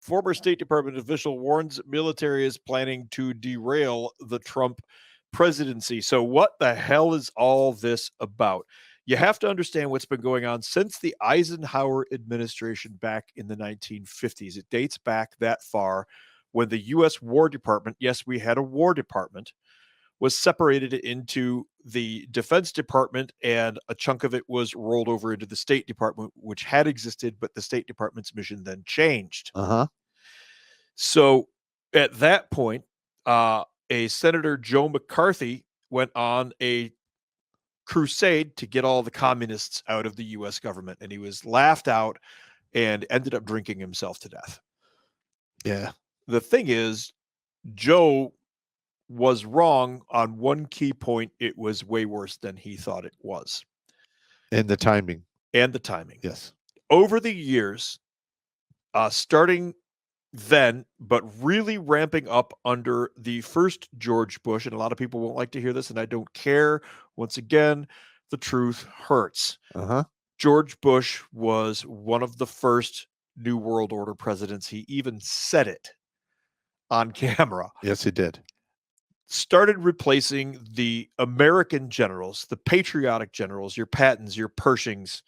Former State Department official warns military is planning to derail the Trump presidency. So, what the hell is all this about? You have to understand what's been going on since the Eisenhower administration back in the 1950s. It dates back that far when the U.S. War Department, yes, we had a War Department, was separated into the Defense Department, and a chunk of it was rolled over into the State Department, which had existed, but the State Department's mission then changed. Uh-huh. So at that point, a Senator Joe McCarthy went on a crusade to get all the communists out of the U.S. government, and he was laughed out and ended up drinking himself to death. Yeah. The thing is, Joe was wrong on one key point. It was way worse than he thought it was. And the timing. Yes. Over the years, starting then, but really ramping up under the first George Bush, and a lot of people won't like to hear this, and I don't care. Once again, the truth hurts. Uh-huh. George Bush was one of the first New World Order presidents. He even said it on camera. Yes, he did. Started replacing the American generals, the patriotic generals, your Pattons, your Pershings,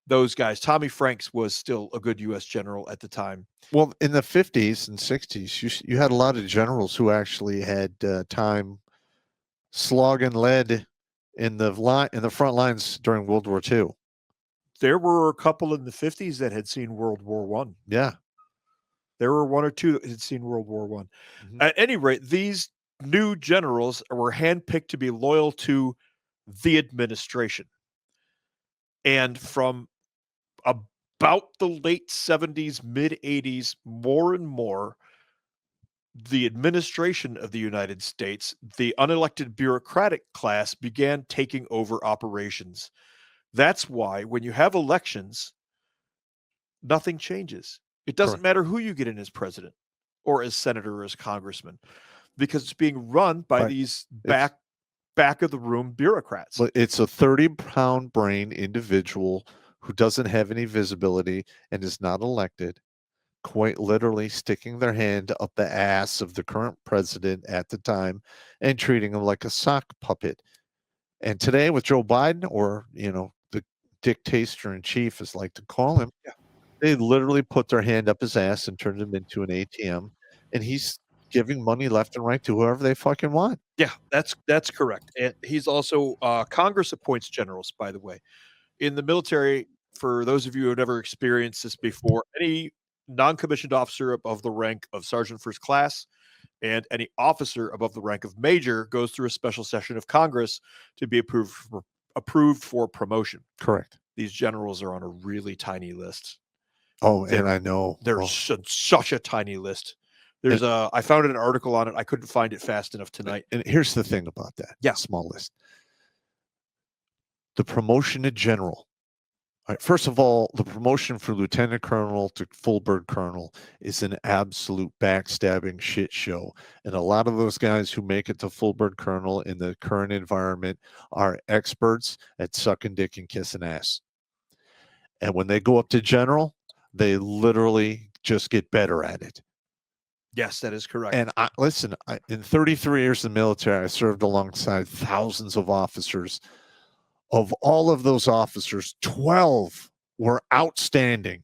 those guys. Tommy Franks was still a good U.S. general at the time. Well, in the 50s and 60s, you had a lot of generals who actually had time slogging lead in the front lines during World War II. There were a couple in the 50s that had seen World War One. Yeah. There were one or two that had seen World War One. At any rate, these new generals were handpicked to be loyal to the administration. And from about the late 70s, mid 80s, more and more, the administration of the United States, the unelected bureaucratic class, began taking over operations. That's why when you have elections, nothing changes. It doesn't matter who you get in as president or as senator or as congressman, because it's being run by these back of the room bureaucrats. But it's a 30-pound brain individual who doesn't have any visibility and is not elected, quite literally sticking their hand up the ass of the current president at the time and treating him like a sock puppet. And today with Joe Biden, or, the dictator in chief, as I like to call him, they literally put their hand up his ass and turned him into an ATM, and he's giving money left and right to whoever they fucking want. Yeah, that's correct. And he's also Congress appoints generals, by the way. In the military, for those of you who have never experienced this before, any non-commissioned officer above the rank of sergeant first class and any officer above the rank of major goes through a special session of Congress to be approved for promotion. Correct. These generals are on a really tiny list. Oh, and I know. There's such a tiny list. I found an article on it. I couldn't find it fast enough tonight. And here's the thing about that. Yeah. Small list. The promotion to general. All right, first of all, the promotion from lieutenant colonel to full bird colonel is an absolute backstabbing shit show. And a lot of those guys who make it to full bird colonel in the current environment are experts at sucking dick and kissing ass. And when they go up to general, they literally just get better at it. Yes, that is correct. And in 33 years in the military, I served alongside thousands of officers. Of all of those officers, 12 were outstanding.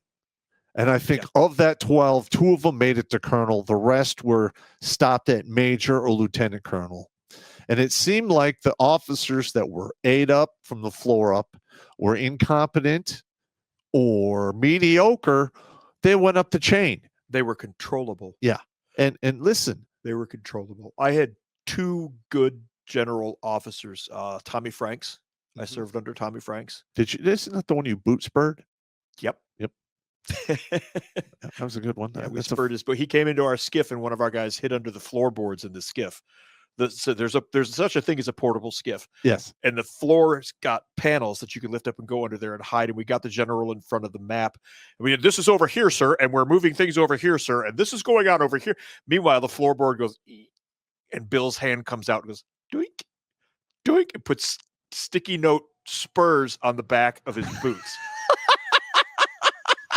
And I think of that 12, 2 of them made it to colonel. The rest were stopped at major or lieutenant colonel. And it seemed like the officers that were ate up from the floor up were incompetent or mediocre. They went up the chain. They were controllable. Yeah. And listen. They were controllable. I had 2 good general officers. Tommy Franks. I served under Tommy Franks. Isn't that the one you boot spurred? Yep. That was a good one. Yeah, we spurred his, but he came into our skiff and one of our guys hid under the floorboards in the skiff. So there's such a thing as a portable skiff. Yes. And the floor's got panels that you can lift up and go under there and hide. And we got the general in front of the map. And this is over here, sir. And we're moving things over here, sir. And this is going on over here. Meanwhile, the floorboard goes, and Bill's hand comes out and goes, doink, doink, and puts sticky note spurs on the back of his boots.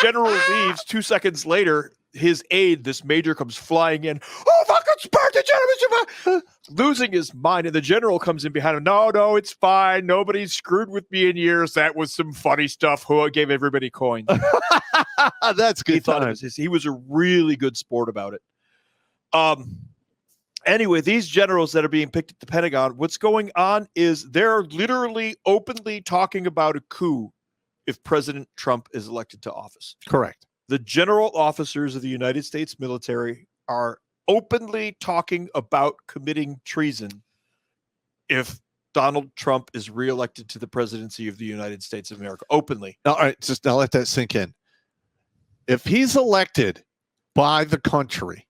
general leaves. 2 seconds later, his aide, this major, comes flying in. Oh, fucking Spartan gentlemen, losing his mind. And the general comes in behind him. No, it's fine. Nobody's screwed with me in years. That was some funny stuff. Who gave everybody coins. That's good. He thought it was his. He was a really good sport about it. Anyway, these generals that are being picked at the Pentagon, what's going on is they're literally openly talking about a coup if President Trump is elected to office. Correct. The general officers of the United States military are openly talking about committing treason if Donald Trump is reelected to the presidency of the United States of America. Openly. All right, just now let that sink in. If he's elected by the country,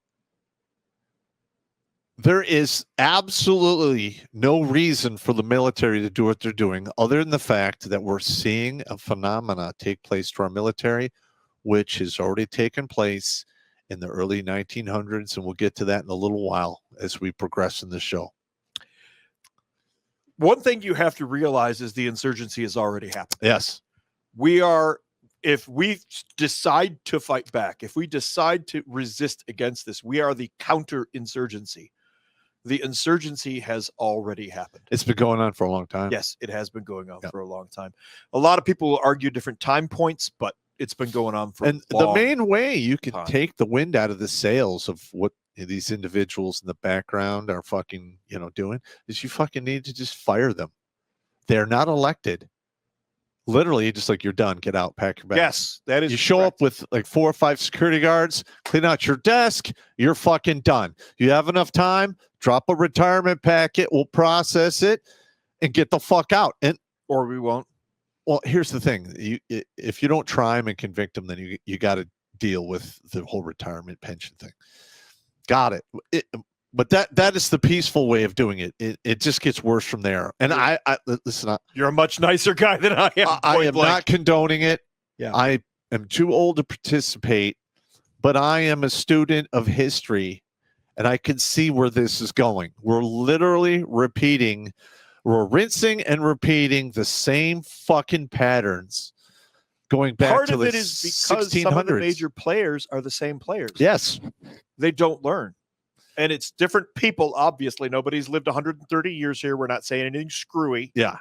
there is absolutely no reason for the military to do what they're doing other than the fact that we're seeing a phenomena take place to our military, which has already taken place in the early 1900s, and we'll get to that in a little while as we progress in the show. One thing you have to realize is the insurgency has already happened. Yes. If we decide to fight back, if we decide to resist against this, we are the counterinsurgency. The insurgency has already happened. It's been going on for a long time. Yes, it has been going on for a long time. A lot of people will argue different time points, but it's been going on for a long time. The main way you can take the wind out of the sails of what these individuals in the background are fucking, doing is you fucking need to just fire them. They're not elected. Literally, just like, you're done. Get out. Pack your bags. Yes, that is. You show up with like 4 or 5 security guards, clean out your desk. You're fucking done. You have enough time. Drop a retirement packet. We'll process it and get the fuck out. Or we won't. Well, here's the thing. If you don't try them and convict them, then you got to deal with the whole retirement pension thing. Got it. But that is the peaceful way of doing it. It just gets worse from there. And I listen. You're a much nicer guy than I am. I am not condoning it. Yeah. I am too old to participate, but I am a student of history, and I can see where this is going. We're literally we're rinsing and repeating the same fucking patterns going back Part to of the it is because 1600s. some of the major players are the same players. Yes. They don't learn. And it's different people, obviously. Nobody's lived 130 years here. We're not saying anything screwy. Yeah.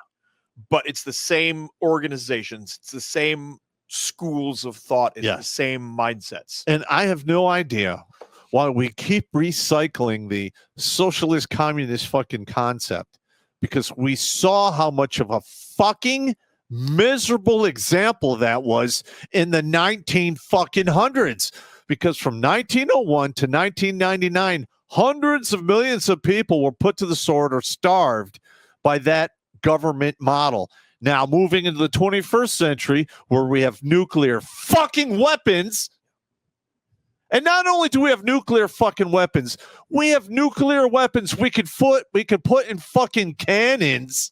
But it's the same organizations. It's the same schools of thought. It's the same mindsets. And I have no idea why we keep recycling the socialist communist fucking concept, because we saw how much of a fucking miserable example that was in the 1900s. Because from 1901 to 1999, hundreds of millions of people were put to the sword or starved by that government model. Now, moving into the 21st century, where we have nuclear fucking weapons, and not only do we have nuclear fucking weapons, we have nuclear weapons we could put in fucking cannons.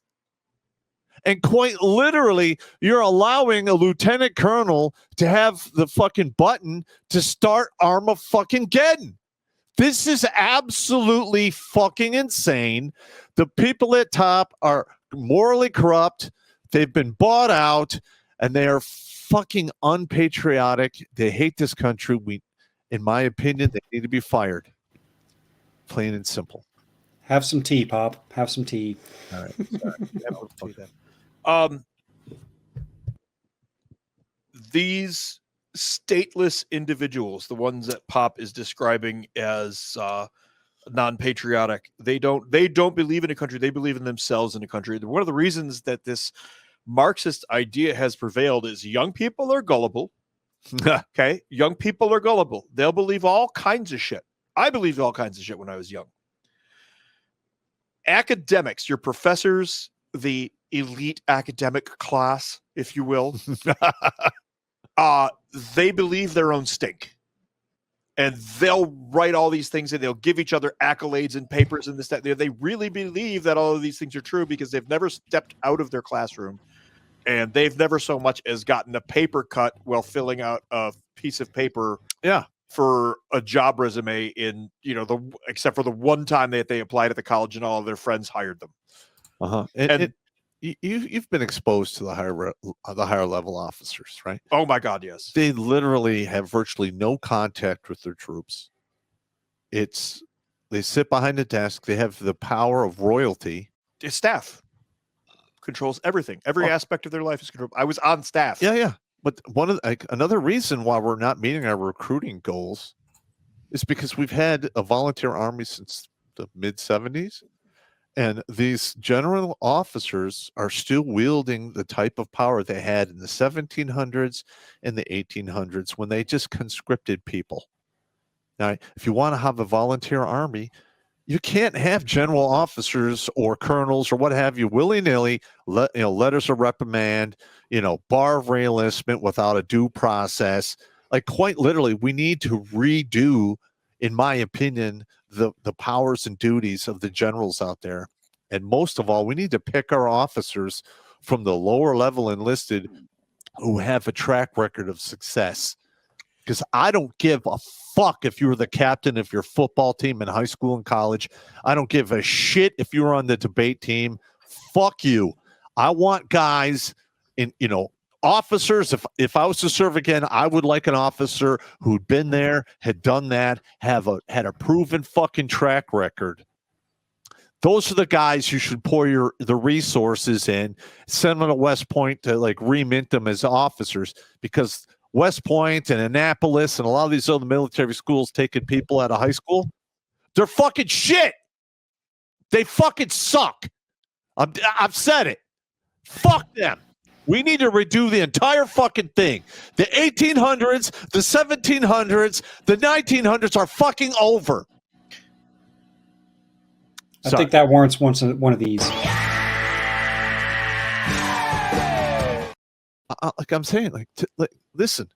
And quite literally, you're allowing a lieutenant colonel to have the fucking button to start Armageddon. This is absolutely fucking insane. The people at top are morally corrupt. They've been bought out, and they are fucking unpatriotic. They hate this country. In my opinion, they need to be fired. Plain and simple. Have some tea, Pop. Have some tea. All right. These stateless individuals, the ones that Pop is describing as non-patriotic, they don't believe in a country. They believe in themselves in a country. One of the reasons that this Marxist idea has prevailed is young people are gullible. Okay, young people are gullible. They'll believe all kinds of shit. I believed all kinds of shit when I was young. Academics, your professors, the elite academic class, if you will, they believe their own stink. And they'll write all these things and they'll give each other accolades and papers and this, that. They really believe that all of these things are true because they've never stepped out of their classroom and they've never so much as gotten a paper cut while filling out a piece of paper for a job resume in, except for the one time that they applied at the college and all of their friends hired them. Uh-huh. you've been exposed to the higher level officers, right? Oh my God, yes. They literally have virtually no contact with their troops. They sit behind a desk. They have the power of royalty. It's staff controls everything. Every aspect of their life is controlled. I was on staff. Yeah. But another reason why we're not meeting our recruiting goals is because we've had a volunteer army since the mid-70s, and these general officers are still wielding the type of power they had in the 1700s and the 1800s when they just conscripted people. Now, if you want to have a volunteer army, you can't have general officers or colonels or what have you willy-nilly letters of reprimand, bar of reenlistment without a due process. Like, quite literally, we need to redo, in my opinion, the powers and duties of the generals out there. And most of all, we need to pick our officers from the lower level enlisted who have a track record of success. Because I don't give a fuck if you were the captain of your football team in high school and college. I don't give a shit if you were on the debate team. Fuck you. I want guys officers. If I was to serve again, I would like an officer who'd been there, had done that, had a proven fucking track record. Those are the guys you should pour the resources in. Send them to West Point to remint them as officers, because West Point and Annapolis and a lot of these other military schools taking people out of high school, they're fucking shit. They fucking suck. I've said it. Fuck them. We need to redo the entire fucking thing. The 1800s, the 1700s, the 1900s are fucking over. I think that warrants one of these. Like I'm saying, listen.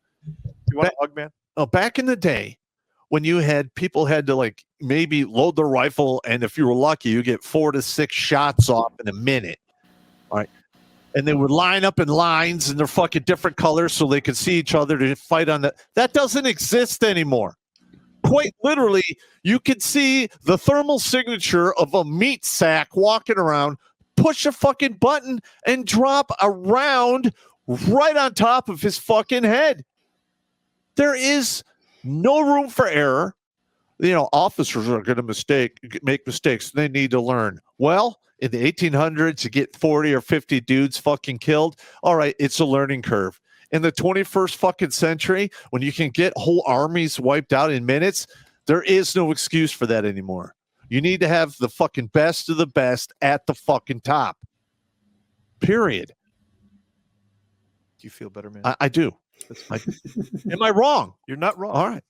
You want a hug, man? Back in the day, when people had to maybe load their rifle, and if you were lucky, you get 4 to 6 shots off in a minute. All right. And they would line up in lines, and they're fucking different colors so they could see each other to fight on that. That doesn't exist anymore. Quite literally, you can see the thermal signature of a meat sack walking around, push a fucking button, and drop a round right on top of his fucking head. There is no room for error. Officers are going to make mistakes. They need to learn. Well, in the 1800s, you get 40 or 50 dudes fucking killed. All right, it's a learning curve. In the 21st fucking century, when you can get whole armies wiped out in minutes, there is no excuse for that anymore. You need to have the fucking best of the best at the fucking top. Period. Do you feel better, man? I do. Am I wrong? You're not wrong. All right.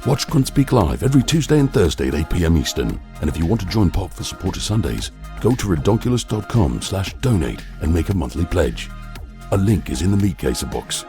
Watch Grunt Speak live every Tuesday and Thursday at 8 p.m. Eastern. And if you want to join Pop for Supporter Sundays, go to redonkulous.com/donate and make a monthly pledge. A link is in the Meat Caser box.